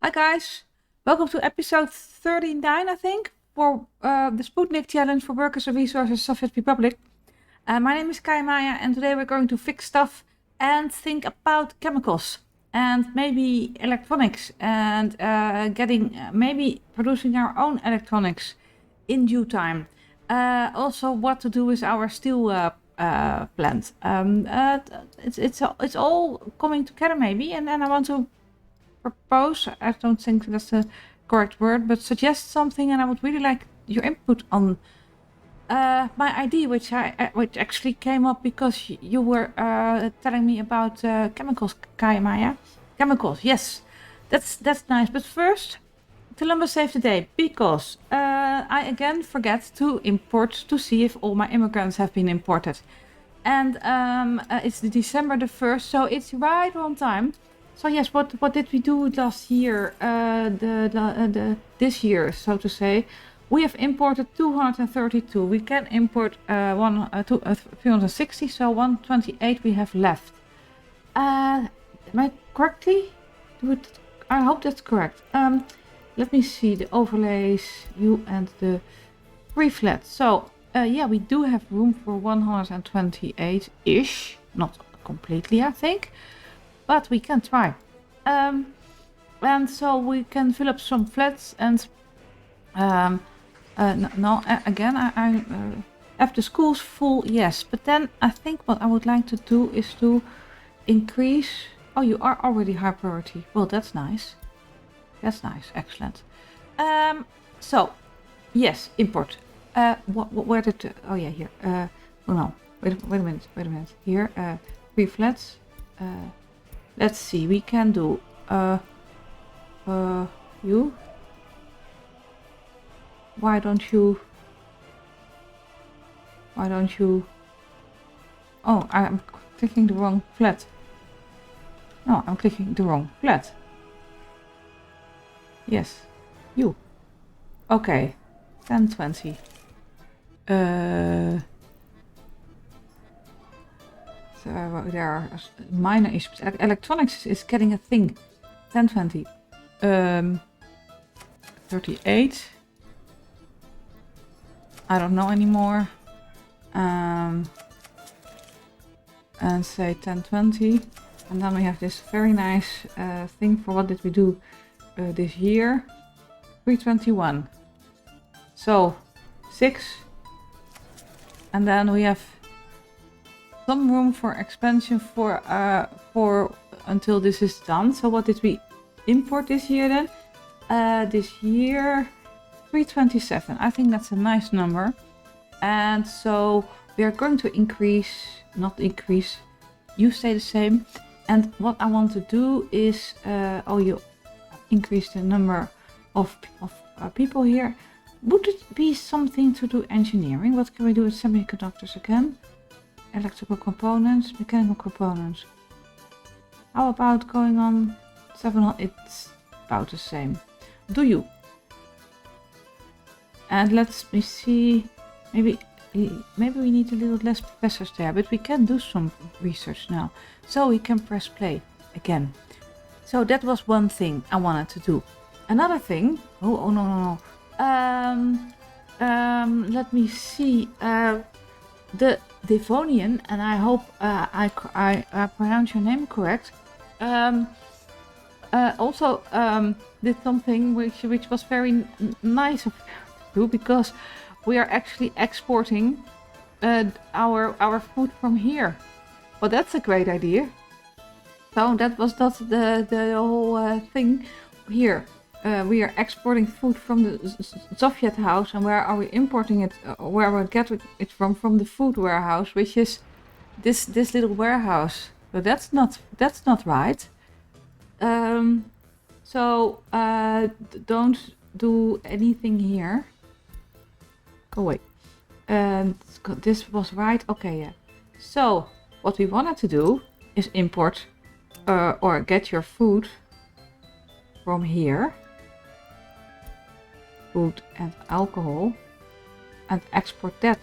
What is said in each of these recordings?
Hi guys, welcome to episode 39 I think, for the Sputnik challenge for Workers and Resources Soviet Republic. My name is CayaMaya and today we're going to fix stuff and think about chemicals and maybe electronics and maybe producing our own electronics in due time. Also what to do with our steel plant. It's all coming together maybe, and then I want to propose, I don't think that's the correct word, but suggest something, and I would really like your input on my idea, which actually came up because you were telling me about chemicals, CayaMaya. Chemicals, yes, that's nice. But first, Columbus saved the day because I again forget to import to see if all my immigrants have been imported, and it's December the 1st, so it's right on time. So yes, what did we do last year? This year, so to say, we have imported 232. We can import 360, so 128 we have left. Am I correctly? I hope that's correct. Let me see the overlays, you and the reflets. So yeah, we do have room for 128-ish, not completely, I think. But we can try. And so we can fill up some flats and again, I have the schools full, yes. But then I think what I would like to do is to increase. Oh, you are already high priority. Well, that's nice. That's nice. Excellent. So, yes, import. Where did? Oh yeah, here. Oh no. Wait a minute. Here, 3 flats. Let's see, we can do you. Why don't you? Oh, I'm clicking the wrong flat. No, I'm clicking the wrong flat. Yes, you. Okay, 1020. There are minor issues. Electronics is getting a thing. 1020. 38. I don't know anymore. And say 1020. And then we have this very nice thing for what did we do this year. 321. So 6. And then we have some room for expansion for until this is done. So what did we import this year then? This year 327. I think that's a nice number. And so we are going to not increase. You stay the same. And what I want to do is you increase the number of people here. Would it be something to do engineering? What can we do with semiconductors again? Electrical components, mechanical components. How about going on 700? It's about the same. Do you? And let's me see. Maybe we need a little less professors there, but we can do some research now. So we can press play again. So that was one thing I wanted to do. Another thing. Oh no. Let me see. The Devonian, and I hope I pronounce your name correct. Also did something which was very nice of you to do, because we are actually exporting our food from here. Well, that's a great idea. So that was not the whole thing here. We are exporting food from the Soviet house, and where are we importing it? Where we get it from the food warehouse, which is this little warehouse. But that's not right. So don't do anything here. Go away. And this was right. Okay, yeah. So what we wanted to do is import or get your food from here. Food and alcohol, and export that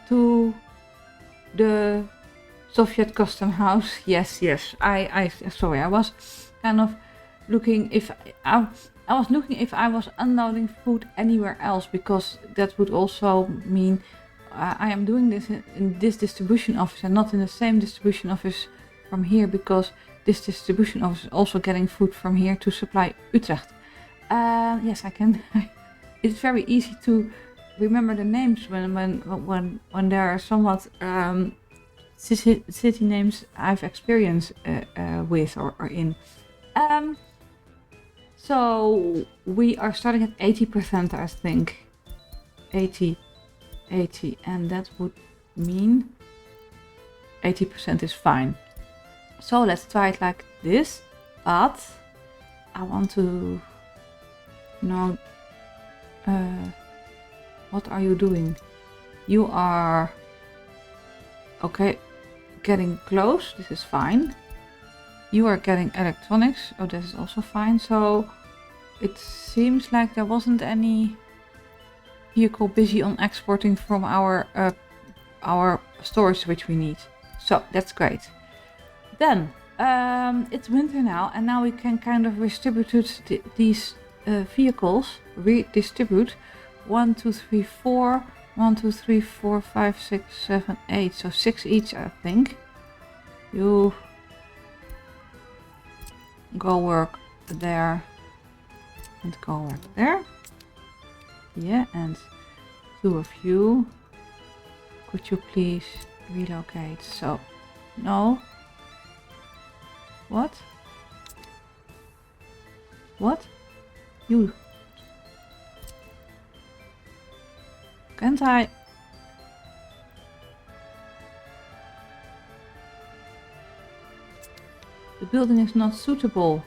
to the Soviet custom house. Yes. Sorry, I was kind of looking if I was unloading food anywhere else, because that would also mean I am doing this in this distribution office and not in the same distribution office from here, because this distribution office is also getting food from here to supply Utrecht. Yes, I can. It's very easy to remember the names when there are somewhat city names I've experienced with or in. So we are starting at 80%, I think. 80, and that would mean 80% is fine. So let's try it like this, but I want to know, what are you doing? You are, okay, getting close, this is fine. You are getting electronics, oh, this is also fine. So it seems like there wasn't any vehicle busy on exporting from our storage which we need. So that's great. Then it's winter now, and now we can kind of redistribute these vehicles. Redistribute 1, 2, 3, 4, 1, 2, 3, 4, 5, 6, 7, 8. So 6 each, I think. You go work there and go work there. Yeah, and 2 of you. Could you please relocate? So, no. What? What? You. Can't I? The building is not suitable.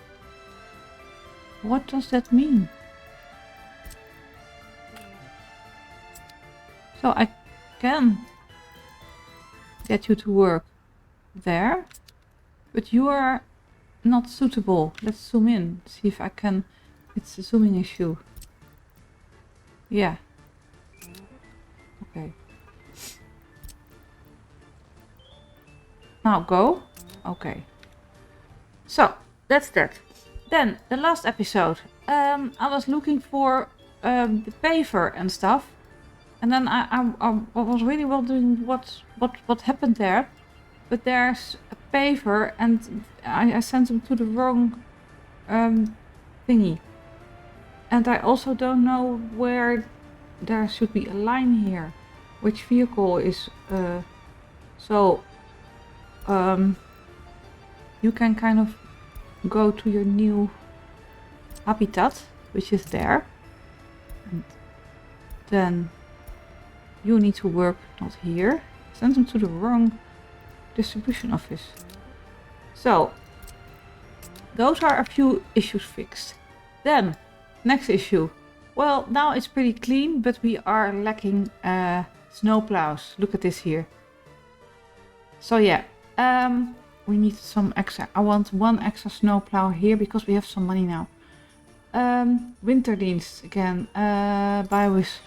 What does that mean? So I can get you to work there, but you are not suitable. Let's zoom in, see if I can. It's a zooming issue. Yeah. Okay. Now go. Okay. So that's that. Then the last episode, I was looking for the paver and stuff, and then I was really wondering what happened there. But there's a paver, and I sent them to the wrong thingy. And I also don't know where there should be a line here. Which vehicle is... you can kind of go to your new habitat, which is there. And then you need to work not here. Send them to the wrong distribution office. So those are a few issues fixed. Then next issue. Well, now it's pretty clean, but we are lacking snow plows. Look at this here. So yeah, we need some extra. I want 1 extra snow plow here because we have some money now. Winterdienst again. Buy with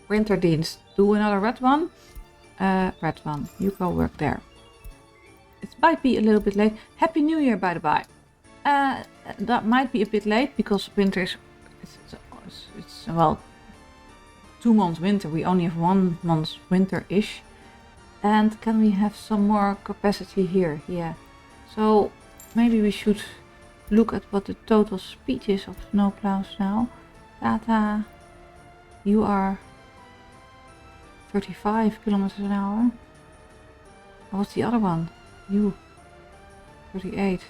Winterdienst. Do another red one. Red one. You go work there. It might be a little bit late. Happy New Year, by the by. That might be a bit late because winter is... It's well, 2 months winter. We only have 1 month winter-ish. And can we have some more capacity here? Yeah. So maybe we should look at what the total speed is of snowplows now. Data. You are 35 kilometers an hour. What's the other one? You 38.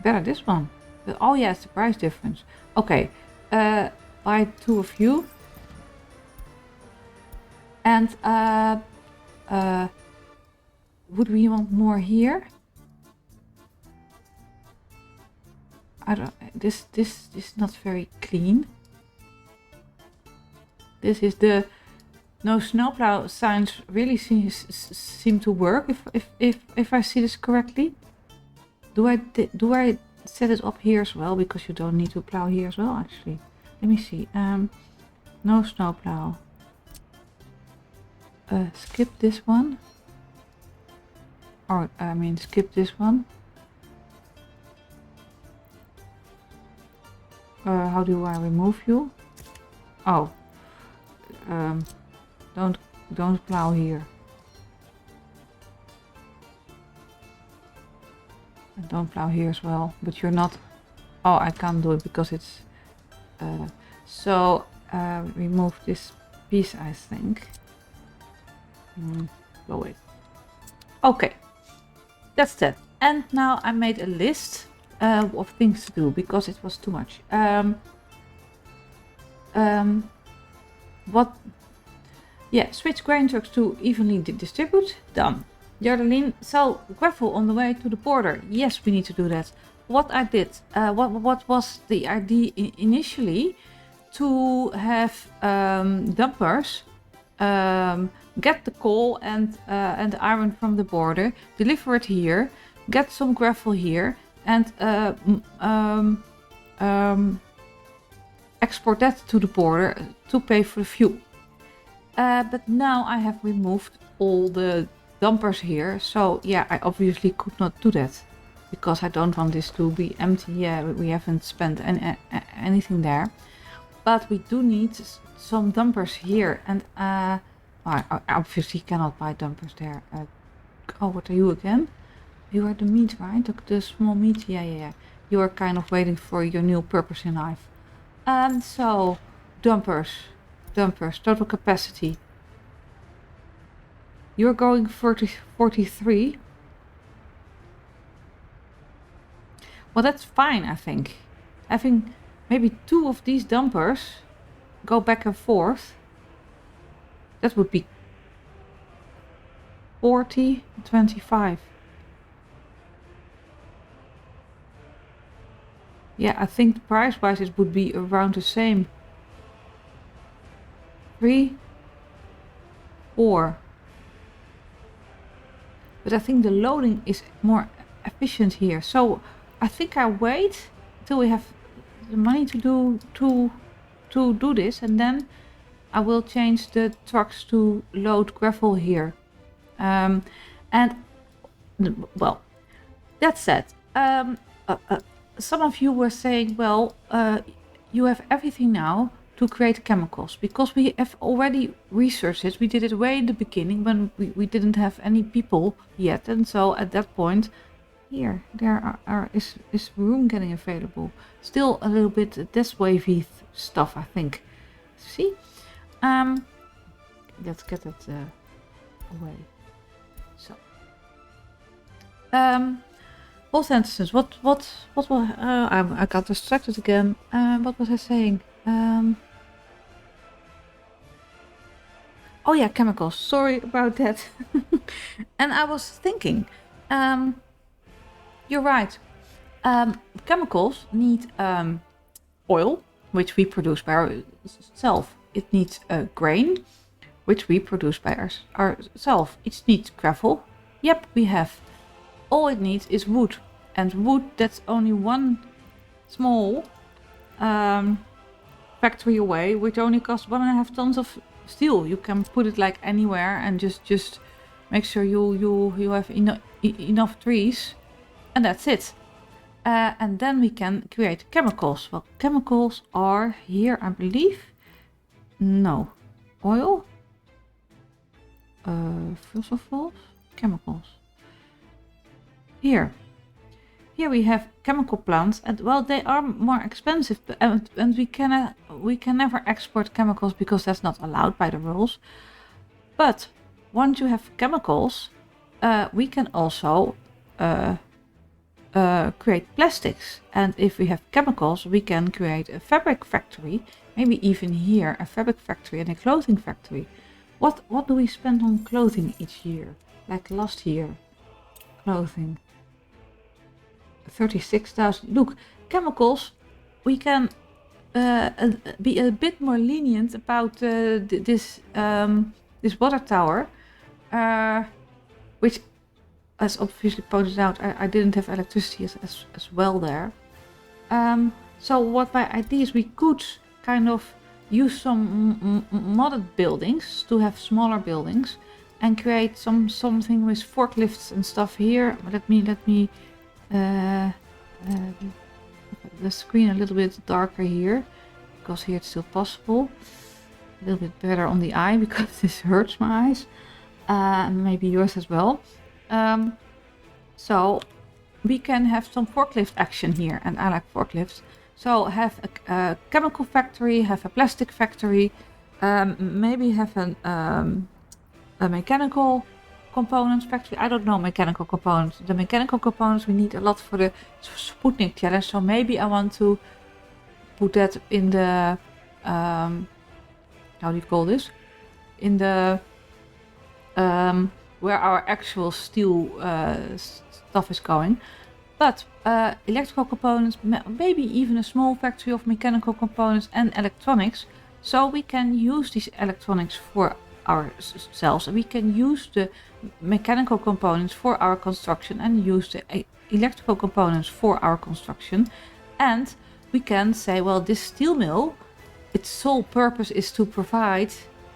Better this one. But, oh yeah, it's the price difference. Okay. Buy 2 of you. And would we want more here? I don't. This is not very clean. This is the no snowplow signs really seem to work. If I see this correctly, do I set it up here as well, because you don't need to plow here as well? Actually, let me see. No snowplow. skip this one. Or, I mean, skip this one. How do I remove you? Oh. Don't plow here. And don't plow here as well. But you're not... Oh, I can't do it because it's... remove this piece, I think. Go away. Okay. That's that. And now I made a list of things to do because it was too much. Switch grain trucks to evenly distribute. Done. Jardelin, sell gravel on the way to the border. Yes, we need to do that. What I did, what was the idea initially? To have dumpers get the coal and iron from the border, deliver it here, get some gravel here, and export that to the border to pay for the fuel. But now I have removed all the dumpers here, so yeah, I obviously could not do that because I don't want this to be empty. Yeah, we haven't spent anything there, but we do need some dumpers here, and I obviously cannot buy dumpers there. Oh, what are you again? You are the meat, right? The small meat? Yeah. You are kind of waiting for your new purpose in life. And so, dumpers, total capacity. You're going 43. Well, that's fine, I think. Having maybe 2 of these dumpers go back and forth. That would be 40, 25. Yeah, I think price-wise it would be around the same. 3, 4. But I think the loading is more efficient here. So I think I wait till we have the money to do this, and then I will change the trucks to load gravel here. And well, that said, some of you were saying, well, you have everything now to create chemicals, because we have already researched it. We did it way in the beginning when we didn't have any people yet, and so at that point, here there is room getting available. Still a little bit this wavy stuff, I think. See, let's get it away. So, all sentences. What was? I got distracted again. What was I saying? Oh yeah, chemicals. Sorry about that. And I was thinking, you're right. Chemicals need oil, which we produce by ourselves. It needs grain, which we produce by ourselves. It needs gravel. Yep, we have. All it needs is wood. And wood, that's only one small factory away, which only costs 1.5 tons of steel. You can put it like anywhere and just make sure you have enough trees, and that's it. And then we can create chemicals. Well, chemicals are here, I believe. No. Oil? Fossil fuels? Chemicals. Here we have chemical plants, and well, they are more expensive, and we can never export chemicals because that's not allowed by the rules. But once you have chemicals, we can also create plastics, and if we have chemicals, we can create a fabric factory, maybe even here a fabric factory and a clothing factory. What do we spend on clothing each year? Like last year, clothing. 36,000. Look, chemicals, we can be a bit more lenient about this water tower, which, as obviously pointed out, I didn't have electricity as well there. So what my idea is, we could kind of use some modded buildings to have smaller buildings and create something with forklifts and stuff here. Let me the screen a little bit darker here, because here it's still possible. A little bit better on the eye because this hurts my eyes, maybe yours as well. So we can have some forklift action here, and I like forklifts. So have a chemical factory, have a plastic factory, maybe have a mechanical components factory. I don't know mechanical components. The mechanical components we need a lot for the Sputnik challenge. So maybe I want to put that in the how do you call this? In the where our actual steel stuff is going. But electrical components, maybe even a small factory of mechanical components and electronics. So we can use these electronics for ourselves. We can use the mechanical components for our construction and use the electrical components for our construction. And we can say, well, this steel mill, its sole purpose is to provide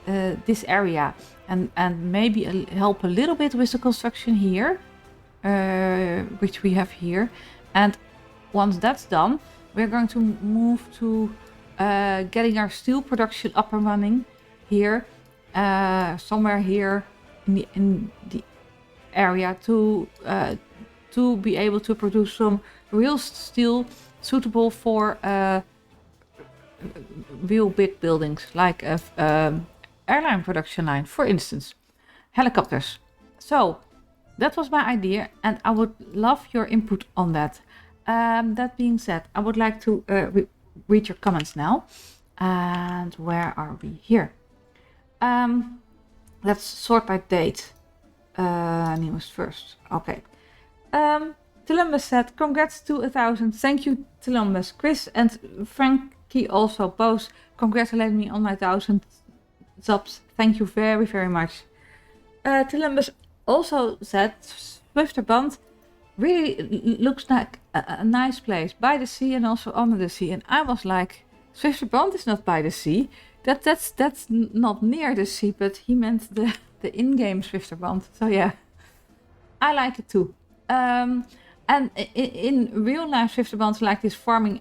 this area and maybe help a little bit with the construction here, which we have here. And once that's done, we're going to move to getting our steel production up and running here, somewhere here in the area to be able to produce some real steel suitable for real big buildings, like a airline production line, for instance, helicopters. So that was my idea, and I would love your input on that. That being said, I would like to read your comments now. And where are we here? Let's sort by date. Newest first. Okay. Columbus said, congrats to 1,000. Thank you, Columbus. Chris and Frankie also both congratulate me on my 1,000 subs. Thank you very, very much. Columbus also said, Zwifterband really looks like a nice place by the sea and also under the sea. And I was like, Zwifterband is not by the sea. That's not near the sea, but he meant the in-game Zwifterband. So yeah, I like it too. And in real life Zwifterband, like this farming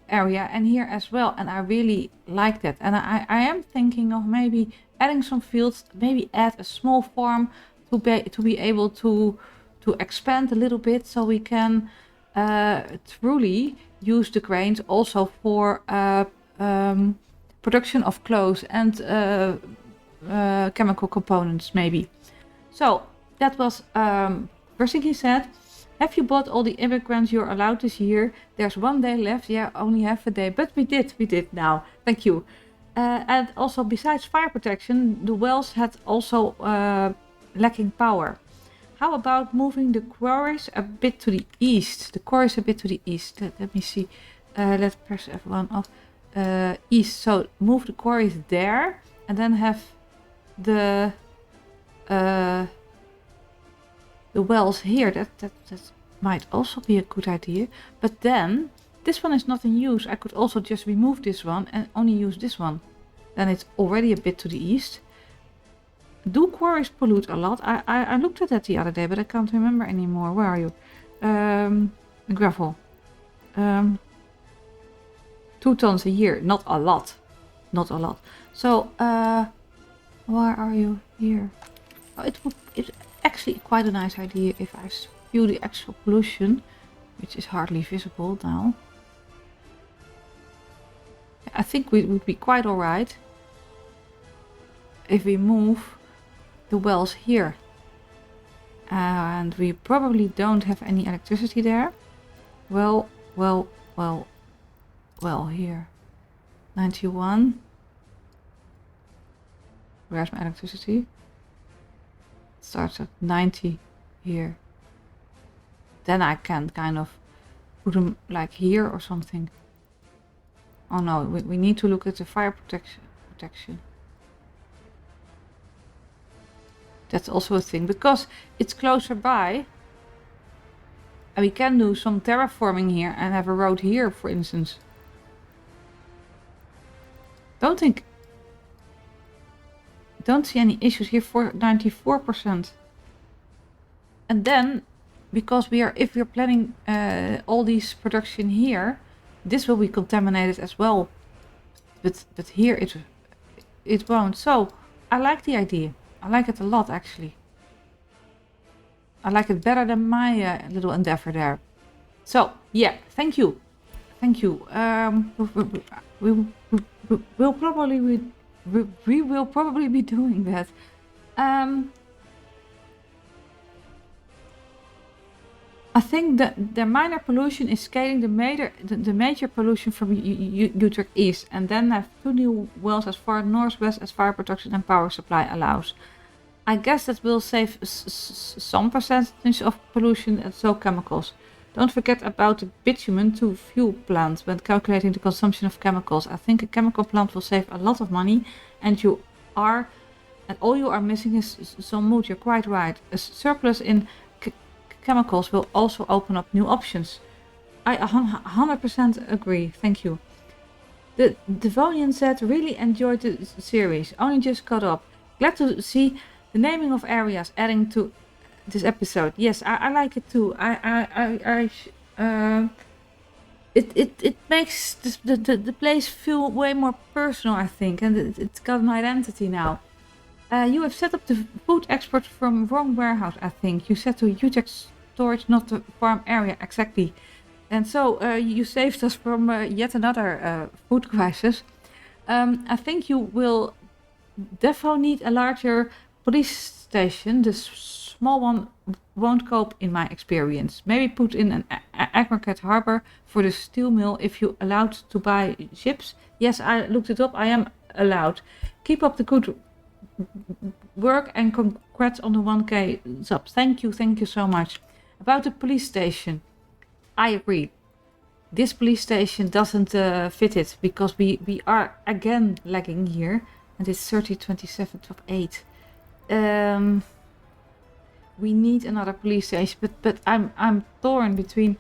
area, and here as well, and I really like that. And I am thinking of maybe adding some fields, maybe add a small farm to be able to expand a little bit, so we can truly use the grains also for production of clothes and chemical components maybe. So that was first thing he said. Have you bought all the immigrants you're allowed this year? There's 1 day left. Yeah, only half a day, but we did now. Thank you. And also, besides fire protection, the wells had also lacking power. How about moving the quarries a bit to the east? Let me see. Let's press F1 off. East. So move the quarries there, and then have the wells here. That might also be a good idea. But then this one is not in use. I could also just remove this one and only use this one. Then it's already a bit to the east. Do quarries pollute a lot? I looked at that the other day, but I can't remember anymore. Where are you? Gravel. 2 tons a year. Not a lot. So, where are you? Here. Oh, it's actually quite a nice idea if I view the actual pollution, which is hardly visible now. I think we would be quite alright if we move the wells here. And we probably don't have any electricity there. Well, here. 91. Where's my electricity? It starts at 90 here. Then I can kind of put them like here or something. Oh no, we need to look at the fire protection. That's also a thing, because it's closer by. And we can do some terraforming here and have a road here, for instance. Don't see any issues here for 94%. And then, because if we're planning all these production here, this will be contaminated as well. But here it won't. So I like the idea. I like it a lot, actually. I like it better than my little endeavor there. So yeah, thank you. We'll probably be doing that. I think that the minor pollution is scaling the major pollution from Utrecht East, and then have 2 new wells as far northwest as fire protection and power supply allows. I guess that will save some percentage of pollution and so chemicals. Don't forget about the bitumen to fuel plant when calculating the consumption of chemicals. I think a chemical plant will save a lot of money, and all you are missing is some mood. You're quite right. A surplus in chemicals will also open up new options. I 100% agree. Thank you. The Devonian said, really enjoyed the series. Only just caught up. Glad to see the naming of areas adding to this episode. Yes, I like it too. It makes the place feel way more personal, I think, and it's got an identity now. You have set up the food export from wrong warehouse, I think. You said to Utrecht storage, not the farm area, exactly. And so you saved us from yet another food crisis. I think you will definitely need a larger police station. The small one won't cope in my experience. Maybe put in an aggregate harbor for the steel mill if you're allowed to buy ships. Yes, I looked it up. I am allowed. Keep up the good work and congrats on the 1K subs. Thank you so much. About the police station, I agree. This police station doesn't fit it because we are again lagging here, and it's 27th of 8. We need another police station, but I'm torn between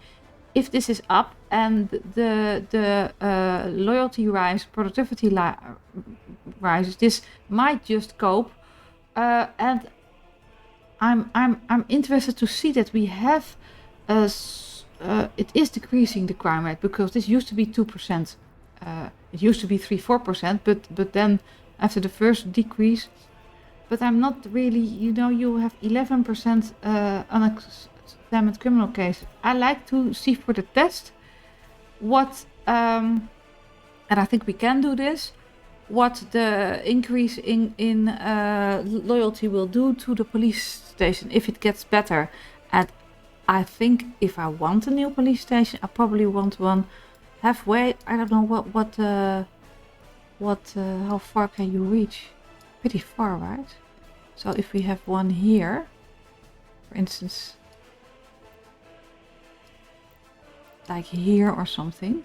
if this is up and the loyalty rise, productivity rises. This might just cope, and I'm interested to see that we have it is decreasing the crime rate, because this used to be 2%. It used to be 3-4%, but then after the first decrease. But I'm not really, you have 11% unexamined criminal cases. I like to see for the test what, and I think we can do this, what the increase in loyalty will do to the police station if it gets better. And I think if I want a new police station, I probably want one halfway. I don't know how far can you reach? Pretty far, right? So if we have one here, for instance, like here or something,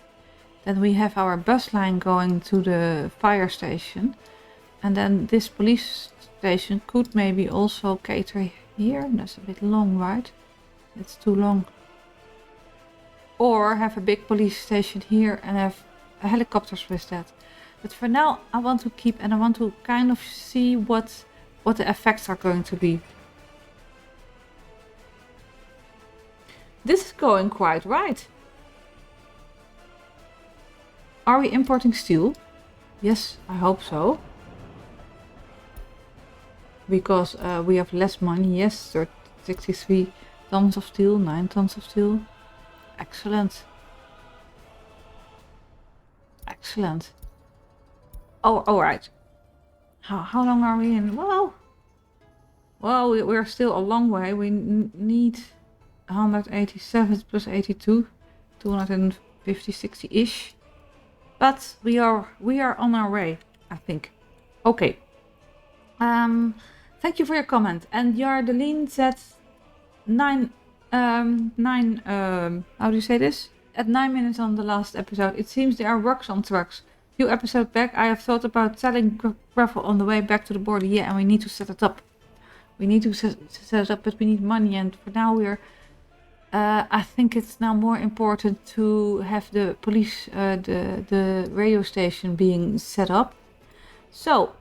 then we have our bus line going to the fire station, and then this police station could maybe also cater here. That's a bit long, right? It's too long. Or have a big police station here and have helicopters with that. But for now, I want to keep, and I want to kind of see what the effects are going to be. This is going quite right. Are we importing steel? Yes, I hope so. Because we have less money. Yes, 63 tons of steel, 9 tons of steel. Excellent. Excellent. Oh, alright. How long are we in? Well, we're still a long way. We need 187 plus 82, 250, 60-ish. But we are on our way, I think. Okay. Thank you for your comment. And Jardelien said 9 how do you say this? At 9 minutes on the last episode, it seems there are works on trucks. Few episodes back, I have thought about selling gravel on the way back to the border. Yeah, and we need to set it up. We need to set it up, but we need money. And for now, I think it's now more important to have the police, the radio station being set up. So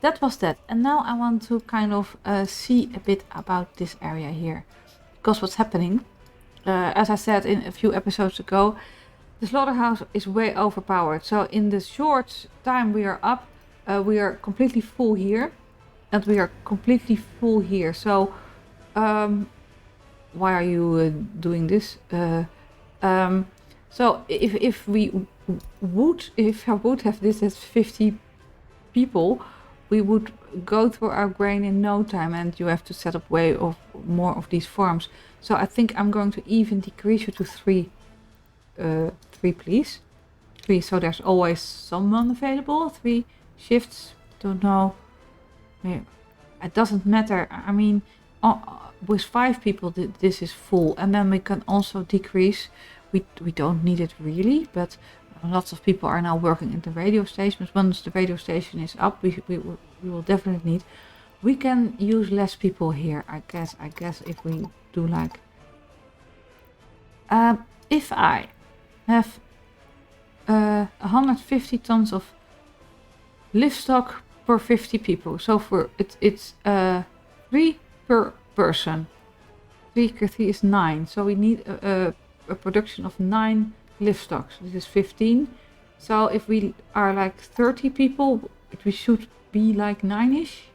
that was that. And now I want to kind of see a bit about this area here. Because what's happening, as I said in a few episodes ago, the slaughterhouse is way overpowered. So in the short time we are up, we are completely full here. And we are completely full here. So why are you doing this? So if I would have this as 50 people, we would go through our grain in no time, and you have to set up way of more of these farms. So I think I'm going to even decrease you to three, please. 3, so there's always someone available. 3 shifts. Don't know. It doesn't matter. I mean, with 5 people, this is full, and then we can also decrease. We don't need it really, but lots of people are now working in the radio station. But once the radio station is up, we will definitely need. We can use less people here, I guess if we do like. If I have 150 tons of livestock per 50 people, so for it's 3 per person. 3 × 3 is 9, so we need a production of 9 livestock. So this is 15. So if we are like 30 people, we should be like 9ish,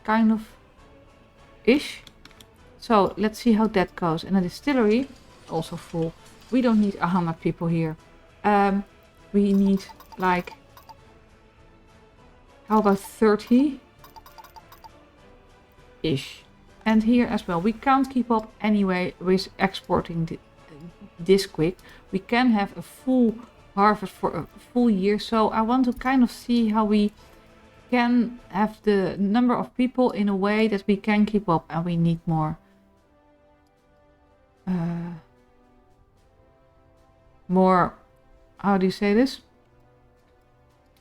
kind of ish. So let's see how that goes. And the distillery also full. We don't need 100 people here. We need like, how about 30 ish. And here as well, we can't keep up anyway with exporting this quick. We can have a full harvest for a full year. So I want to kind of see how we can have the number of people in a way that we can keep up, and we need more. More, how do you say this?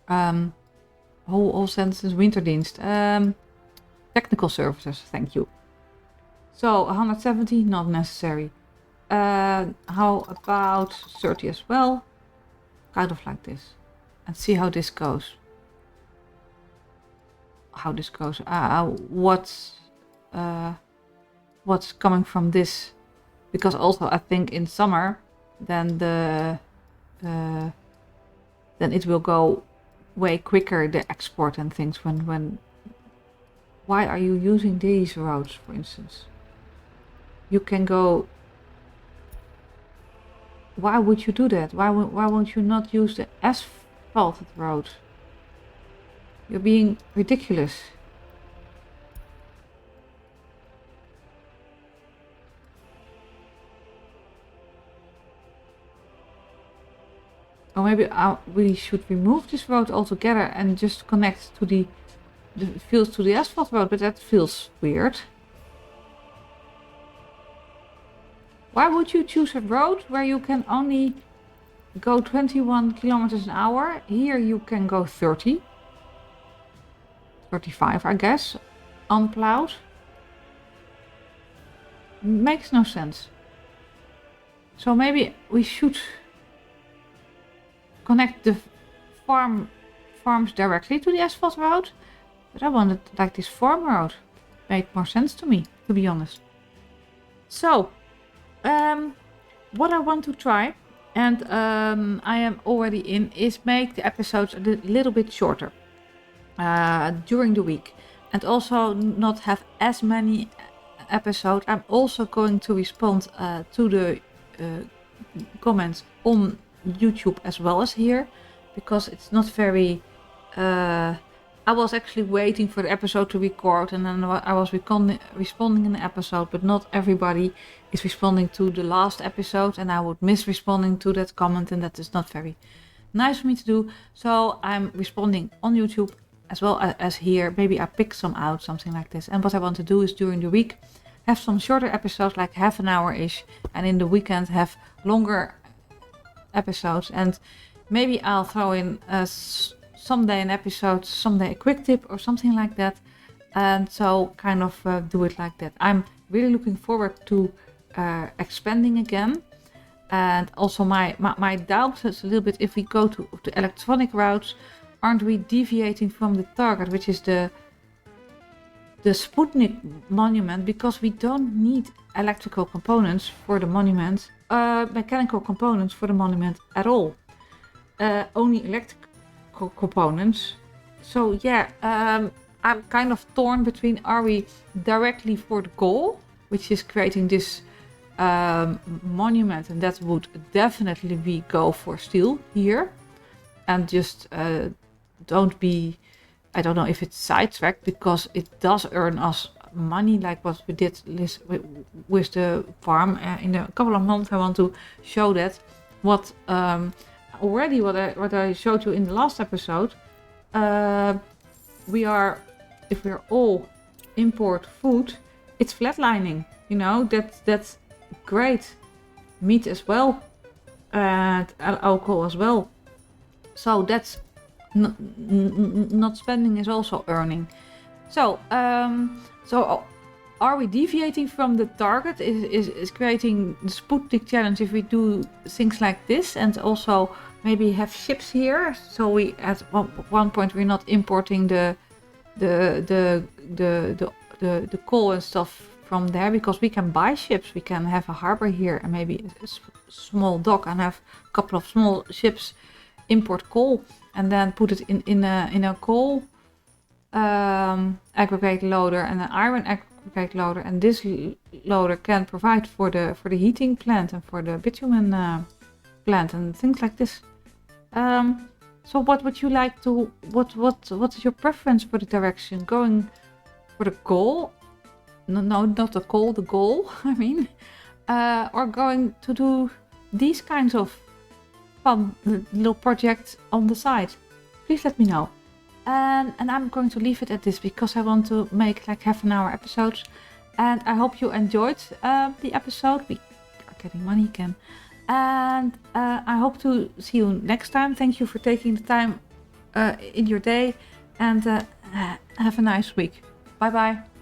Whole sentence, winterdienst. Technical services, thank you. So 170, not necessary. How about 30 as well? Kind of like this. And see how this goes. What's coming from this? Because also I think in summer, then then it will go way quicker, the export and things. Why are you using these roads, for instance? You can go. Why would you do that? Why won't you not use the asphalted road? You're being ridiculous. Or maybe we should remove this road altogether and just connect to the fields to the asphalt road, but that feels weird. Why would you choose a road where you can only go 21 kilometers an hour? Here you can go 30. 35, I guess, unplowed. Makes no sense. So maybe we should connect the farms directly to the asphalt road. But I wanted like this farm road. Made more sense to me, to be honest. So, what I want to try, and I am already in, is make the episodes a little bit shorter during the week. And also not have as many episodes. I'm also going to respond to the comments on YouTube as well as here, because it's not very I was actually waiting for the episode to record, and then I was responding in the episode, but not everybody is responding to the last episode, and I would miss responding to that comment, and that is not very nice for me to do. So I'm responding on YouTube as well as here. Maybe I pick some out, something like this. And what I want to do is during the week have some shorter episodes, like half an hour-ish, and in the weekend have longer episodes. And maybe I'll throw in someday an episode, someday a quick tip or something like that. And so kind of do it like that. I'm really looking forward to expanding again. And also my doubt is a little bit, if we go to the electronic routes, aren't we deviating from the target, which is the Sputnik monument, because we don't need electrical components for the monument, mechanical components for the monument at all. Only electrical components. So yeah, I'm kind of torn between, are we directly for the goal, which is creating this monument, and that would definitely be go for steel here, and just don't be, I don't know if it's sidetracked, because it does earn us money, like what we did with the farm. In a couple of months I want to show that what already what I showed you in the last episode. If we're all import food, it's flatlining, you know, that's great. Meat as well, and alcohol as well. So that's not spending is also earning. So are we deviating from the target? Is creating the Sputnik challenge if we do things like this, and also maybe have ships here, so we at one point we're not importing the coal and stuff from there, because we can buy ships. We can have a harbor here and maybe a small dock and have a couple of small ships import coal and then put it in a coal aggregate loader and an iron aggregate loader, and this loader can provide for the heating plant and for the bitumen plant and things like this. So what would you like to, what is your preference for the direction? Going for the goal? No, not the coal, the goal, I mean. Or going to do these kinds of fun little projects on the side? Please let me know. And I'm going to leave it at this, because I want to make like half-an-hour episodes. And I hope you enjoyed the episode. We are getting money again. And I hope to see you next time. Thank you for taking the time in your day, and have a nice week. Bye bye.